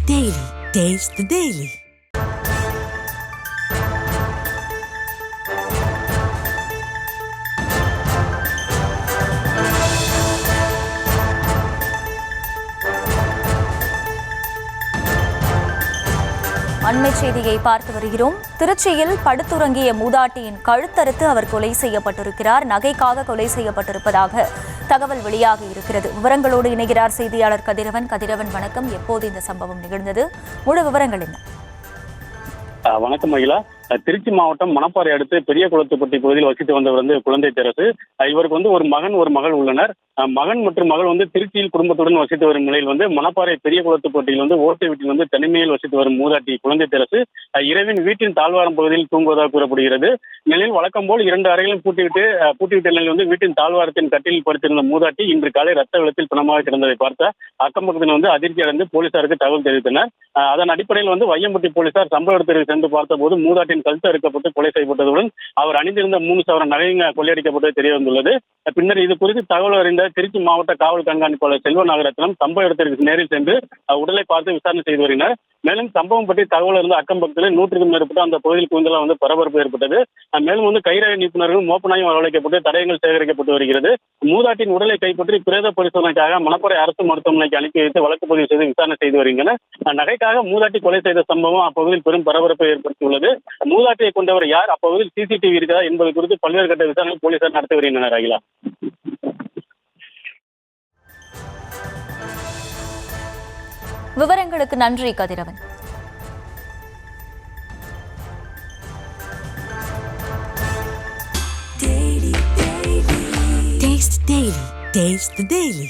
Daily. Taste the Daily. அண்மை செய்தியை பார்த்து வருகிறோம். திருச்சியில் படுத்துறங்கிய மூதாட்டியின் கழுத்தறுத்து அவர் கொலை செய்யப்பட்டிருக்கிறார். நகைக்காக கொலை செய்யப்பட்டிருப்பதாக தகவல் வெளியாகி இருக்கிறது. விவரங்களோடு இணைகிறார் செய்தியாளர் கதிரவன். கதிரவன், வணக்கம். எப்போது இந்த சம்பவம் நிகழ்ந்தது? முழு விவரங்கள் என்ன? வணக்கம் மகிழா. திருச்சி மாவட்டம் மணப்பாறை அடுத்து பெரிய குளத்துப்பட்டி பகுதியில் வசித்து வந்தவர் குழந்தை தெரசு. இவருக்கு ஒரு மகன் ஒரு மகள் உள்ளனர். மகன் மற்றும் மகள் திருச்சியில் குடும்பத்துடன் வசித்து வரும் நிலையில் மணப்பாறை பெரிய குளத்துப்பட்டியில் ஓட்டு வீட்டில் தனிமையில் வசித்து வரும் மூதாட்டி குழந்தை தெரசு இரவின் வீட்டின் தாழ்வாரம் பகுதியில் தூங்குவதாக கூறப்படுகிறது. நிலையில் வழக்கம் போல் 2 அறைகளும் பூட்டிவிட்ட நிலையில் வீட்டின் தாழ்வாரத்தின் கட்டிலில் படுத்திருந்த மூதாட்டி இன்று காலை ரத்த வெள்ளத்தில் பிணமாக கிடந்ததை பார்த்த அக்கம் பக்கத்தில் அதிர்ச்சி அடைந்து போலீசாருக்கு தகவல் தெரிவித்தனர். அதன் அடிப்படையில் வையம்பட்டி போலீசார் சம்பவ இடத்திற்கு சென்று பார்த்தபோது மூதாட்டின் கழுத்து அறுக்கப்பட்டு கொலை செய்யப்பட்டதுடன் அவர் அணிந்திருந்த 3 சவரன் நகைங்க கொள்ளையடிக்கப்பட்டது தெரிய வந்துள்ளது. பின்னர் இது குறித்து தகவல் அறிந்த திருச்சி மாவட்ட காவல் கண்காணிப்பாளர் செல்வ நாகரத்னம் சம்பவ இடத்திற்கு நேரில் சென்று உடலை பார்த்து விசாரணை செய்து வருகிறார். மேலும் சம்பவம் பற்றி தகவல் இருந்த அக்கம் பக்கத்தில் 100க்கும் மேற்பட்ட அந்த பகுதியில் குவிந்தலாக பரபரப்பு ஏற்பட்டது. மேலும் கைரேகை நிபுணர்கள் மோப்பனாயும் வரவழைக்கப்பட்டு தடயங்கள் சேகரிக்கப்பட்டு வருகிறது. மூதாட்டின் உடலை கைப்பற்றி பிரேத பரிசோதனைக்காக மணப்பாறை அரசு மருத்துவமனைக்கு அனுப்பி வைத்து வழக்கு பதிவு செய்து விசாரணை செய்து வருகின்றனர். நகைக்காக மூதாட்டி கொலை செய்த சம்பவம் அப்பகுதியில் பெரும் பரபரப்பை ஏற்படுத்தியுள்ளது. மூதாட்டியை கொண்டவர் யார், அப்பகுதியில் சிசிடிவி இருக்கிறதா என்பது குறித்து பல்வேறு கட்ட விசாரணை போலீசார் நடத்தி வருகின்றனர். அகிலா, விவரங்களுக்கு நன்றி கதிரவன். Taste the Daily.